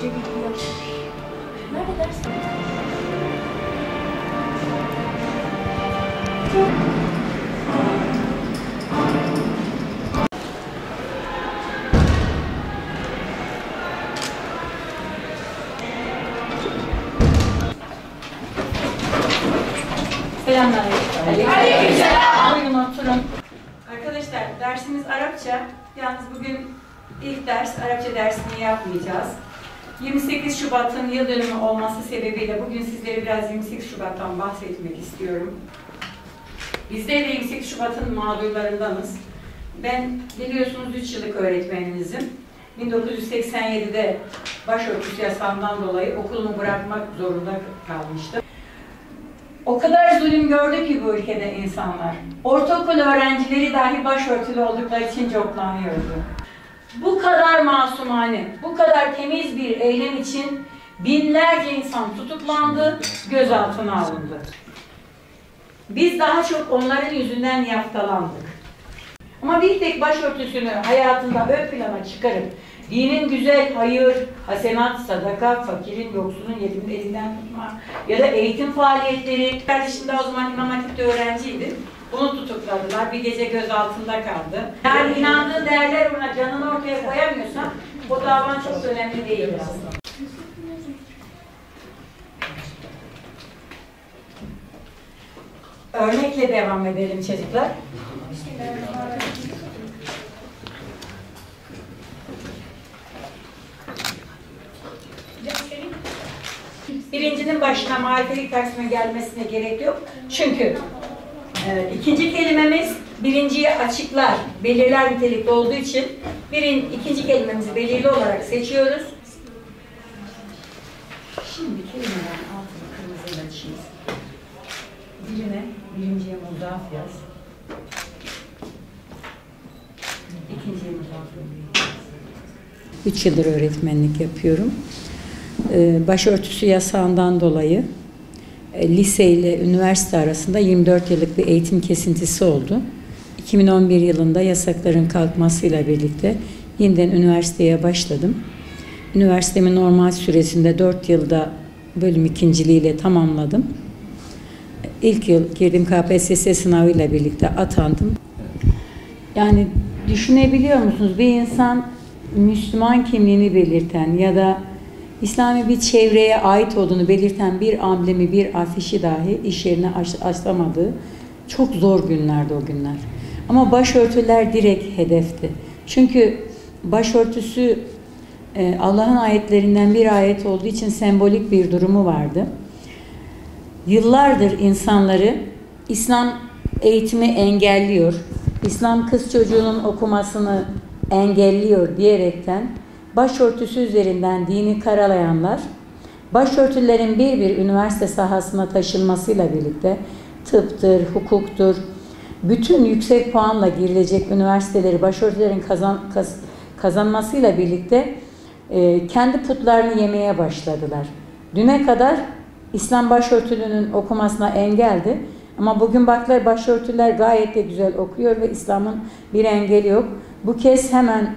gibi yapmış. Nerede dersin? Selamünaleyküm. Aleykümselam. Buyurun oturun. Arkadaşlar dersimiz Arapça. Yalnız bugün ilk ders Arapça dersini yapmayacağız. 28 Şubat'ın yıl dönümü olması sebebiyle bugün sizlere biraz 28 Şubat'tan bahsetmek istiyorum. Bizler de 28 Şubat'ın mağdurlarındanız. Ben biliyorsunuz 3 yıllık öğretmeninizim. 1987'de başörtüsü yasağından dolayı okulumu bırakmak zorunda kalmıştım. O kadar zulüm gördü ki bu ülkede insanlar. Ortaokul öğrencileri dahi başörtülü oldukları için coplanıyordu. Bu kadar masumane, bu kadar temiz bir eylem için binlerce insan tutuklandı, gözaltına alındı. Biz daha çok onların yüzünden yaftalandık. Ama bir tek başörtüsünü hayatında ön plana çıkarıp dinin güzel hayır, hasenat, sadaka, fakirin, yoksulun, yetimin elinden tutma ya da eğitim faaliyetleri. Kardeşim de o zaman İmam Hatip'te öğrenciydi. Bunu tutukladılar. Bir gece gözaltında kaldı. Yani inandığı değerler ona canını ortaya koyamıyorsa o davan çok önemli değil aslında. Örnekle devam edelim çocuklar. Birincinin başına marifelik tersine gelmesine gerek yok. Çünkü ikinci kelimemiz birinciyi açıklar, belirler nitelikte olduğu için ikinci kelimemizi belirli olarak seçiyoruz. Şimdi kelimelerin altını kırmızıyla çiz. Birinciye muzaf yaz. İkinciye muzaf yaz. 3 yıldır öğretmenlik yapıyorum. Başörtüsü yasağından dolayı lise ile üniversite arasında 24 yıllık bir eğitim kesintisi oldu. 2011 yılında yasakların kalkmasıyla birlikte yeniden üniversiteye başladım. Üniversitemi normal süresinde 4 yılda bölüm ikinciliğiyle tamamladım. İlk yıl girdim KPSS sınavıyla birlikte atandım. Yani düşünebiliyor musunuz? Bir insan Müslüman kimliğini belirten ya da İslami bir çevreye ait olduğunu belirten bir amblemi, bir afişi dahi iş yerine aslamadığı çok zor günlerdi o günler. Ama başörtüler direkt hedefti. Çünkü başörtüsü Allah'ın ayetlerinden bir ayet olduğu için sembolik bir durumu vardı. Yıllardır insanları İslam eğitimi engelliyor, İslam kız çocuğunun okumasını engelliyor diyerekten başörtüsü üzerinden dini karalayanlar, başörtülerin bir üniversite sahasına taşınmasıyla birlikte tıptır, hukuktur, bütün yüksek puanla girilecek üniversiteleri başörtülerin kazanmasıyla birlikte kendi putlarını yemeye başladılar. Düne kadar İslam başörtülünün okumasına engeldi. Ama bugün baklar başörtüler gayet de güzel okuyor ve İslam'ın bir engeli yok. Bu kez hemen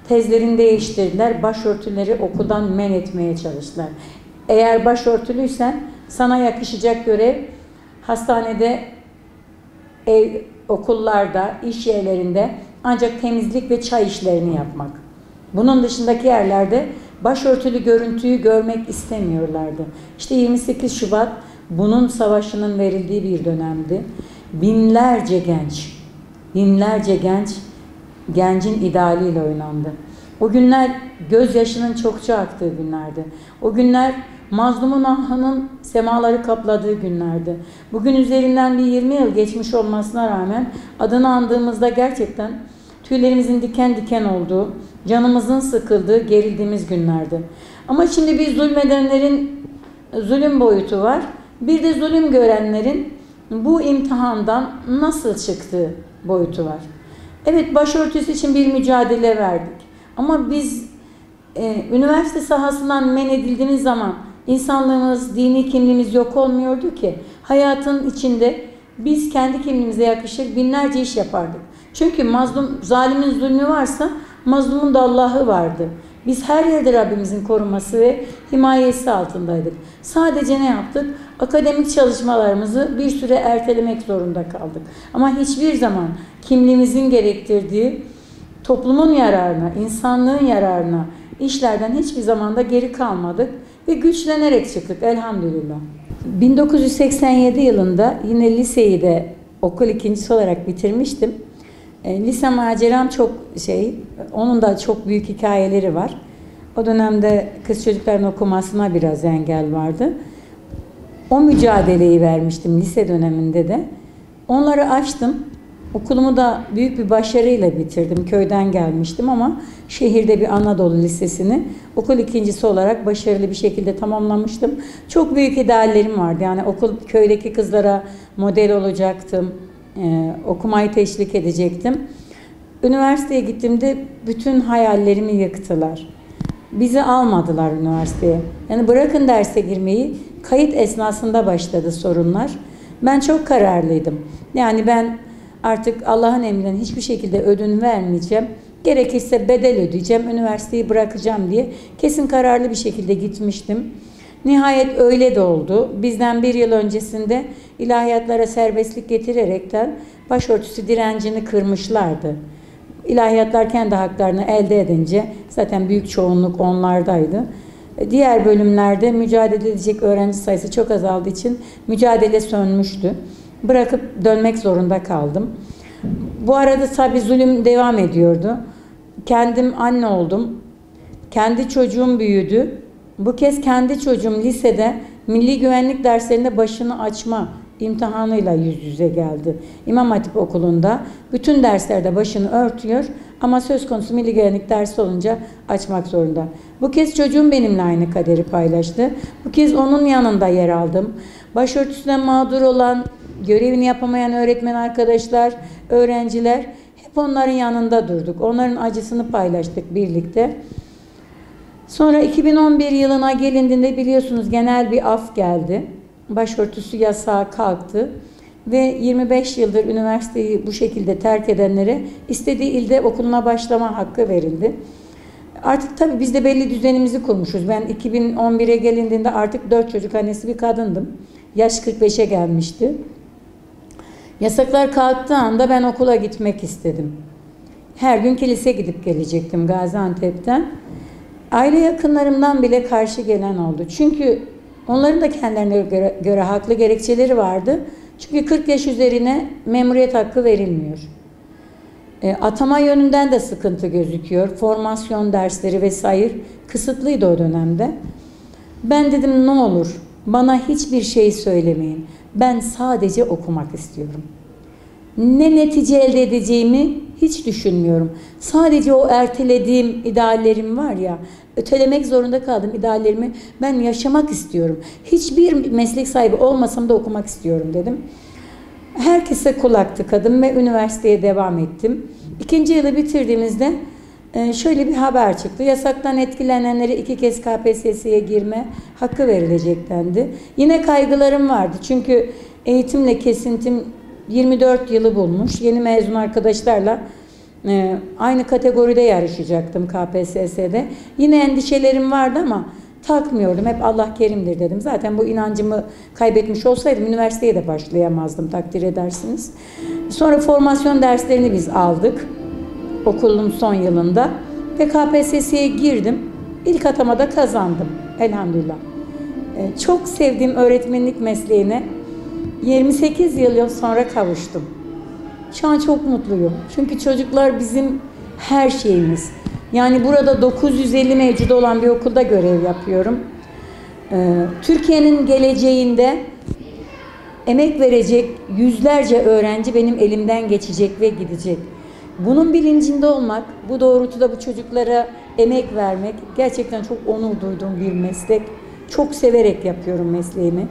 tezlerini değiştirdiler. Başörtüleri okuldan men etmeye çalıştılar. Eğer başörtülüysen sana yakışacak görev hastanede, okullarda, iş yerlerinde ancak temizlik ve çay işlerini yapmak. Bunun dışındaki yerlerde başörtülü görüntüyü görmek istemiyorlardı. İşte 28 Şubat bunun savaşının verildiği bir dönemdi. Binlerce gencin idealiyle oynandı. O günler gözyaşının çokça aktığı günlerdi. O günler mazlumun ahının semaları kapladığı günlerdi. Bugün üzerinden bir 20 yıl geçmiş olmasına rağmen adını andığımızda gerçekten tüylerimizin diken diken olduğu, canımızın sıkıldığı, gerildiğimiz günlerdi. Ama şimdi bir zulmedenlerin zulüm boyutu var. Bir de zulüm görenlerin bu imtihandan nasıl çıktığı boyutu var. Evet, başörtüsü için bir mücadele verdik. Ama biz üniversite sahasından men edildiğimiz zaman insanlığımız, dini kimliğimiz yok olmuyordu ki. Hayatın içinde biz kendi kimliğimize yakışır binlerce iş yapardık. Çünkü mazlum, zalimin zulmü varsa mazlumun da Allah'ı vardı. Biz her yerde Rabbimizin koruması ve himayesi altındaydık. Sadece ne yaptık? Akademik çalışmalarımızı bir süre ertelemek zorunda kaldık. Ama hiçbir zaman kimliğimizin gerektirdiği toplumun yararına, insanlığın yararına işlerden hiçbir zamanda geri kalmadık ve güçlenerek çıktık elhamdülillah. 1987 yılında yine liseyi de okul ikincisi olarak bitirmiştim. Lise maceram çok onun da çok büyük hikayeleri var. O dönemde kız çocukların okumasına biraz engel vardı. O mücadeleyi vermiştim lise döneminde de. Onları açtım. Okulumu da büyük bir başarıyla bitirdim. Köyden gelmiştim ama şehirde bir Anadolu Lisesi'ni okul ikincisi olarak başarılı bir şekilde tamamlamıştım. Çok büyük ideallerim vardı. Yani köydeki kızlara model olacaktım. Okumayı teşvik edecektim. Üniversiteye gittiğimde bütün hayallerimi yıktılar. Bizi almadılar üniversiteye. Yani bırakın derse girmeyi, kayıt esnasında başladı sorunlar. Ben çok kararlıydım. Yani ben artık Allah'ın emrinden hiçbir şekilde ödün vermeyeceğim. Gerekirse bedel ödeyeceğim, üniversiteyi bırakacağım diye kesin kararlı bir şekilde gitmiştim. Nihayet öyle de oldu. Bizden bir yıl öncesinde ilahiyatlara serbestlik getirerekten başörtüsü direncini kırmışlardı. İlahiyatlar kendi haklarını elde edince zaten büyük çoğunluk onlardaydı. Diğer bölümlerde mücadele edecek öğrenci sayısı çok azaldığı için mücadele sönmüştü. Bırakıp dönmek zorunda kaldım. Bu arada tabii zulüm devam ediyordu. Kendim anne oldum. Kendi çocuğum büyüdü. Bu kez kendi çocuğum lisede milli güvenlik derslerinde başını açma imtihanıyla yüz yüze geldi. İmam Hatip Okulu'nda bütün derslerde başını örtüyor ama söz konusu milli güvenlik dersi olunca açmak zorunda. Bu kez çocuğum benimle aynı kaderi paylaştı. Bu kez onun yanında yer aldım. Başörtüsünden mağdur olan, görevini yapamayan öğretmen arkadaşlar, öğrenciler hep onların yanında durduk. Onların acısını paylaştık birlikte. Sonra 2011 yılına gelindiğinde biliyorsunuz genel bir af geldi. Başörtüsü yasağı kalktı ve 25 yıldır üniversiteyi bu şekilde terk edenlere istediği ilde okuluna başlama hakkı verildi. Artık tabii biz de belli düzenimizi kurmuşuz. Ben 2011'e gelindiğinde artık 4 çocuk annesi bir kadındım. Yaş 45'e gelmişti. Yasaklar kalktığı anda ben okula gitmek istedim. Her gün kilise gidip gelecektim Gaziantep'ten. Aile yakınlarımdan bile karşı gelen oldu. Çünkü onların da kendilerine göre haklı gerekçeleri vardı. Çünkü 40 yaş üzerine memuriyet hakkı verilmiyor. Atama yönünden de sıkıntı gözüküyor. Formasyon dersleri vesaire kısıtlıydı o dönemde. Ben dedim ne olur bana hiçbir şey söylemeyin. Ben sadece okumak istiyorum. Ne netice elde edeceğimi hiç düşünmüyorum. Sadece o ertelediğim ideallerim var ya, ötelemek zorunda kaldım ideallerimi. Ben yaşamak istiyorum. Hiçbir meslek sahibi olmasam da okumak istiyorum dedim. Herkese kulak tıkadım ve üniversiteye devam ettim. 2. yılı bitirdiğimizde şöyle bir haber çıktı. Yasaktan etkilenenlere 2 kez KPSS'ye girme hakkı verilecek dendi. Yine kaygılarım vardı. Çünkü eğitimle kesintim 24 yılı bulmuş. Yeni mezun arkadaşlarla aynı kategoride yarışacaktım KPSS'de. Yine endişelerim vardı ama takmıyordum. Hep Allah kerimdir dedim. Zaten bu inancımı kaybetmiş olsaydım üniversiteye de başlayamazdım, takdir edersiniz. Sonra formasyon derslerini biz aldık. Okulun son yılında. Ve KPSS'ye girdim. İlk atamada kazandım. Elhamdülillah. Çok sevdiğim öğretmenlik mesleğine 28 yıl sonra kavuştum. Şu an çok mutluyum. Çünkü çocuklar bizim her şeyimiz. Yani burada 950 mevcudu olan bir okulda görev yapıyorum. Türkiye'nin geleceğinde emek verecek yüzlerce öğrenci benim elimden geçecek ve gidecek. Bunun bilincinde olmak, bu doğrultuda bu çocuklara emek vermek gerçekten çok onur duyduğum bir meslek. Çok severek yapıyorum mesleğimi.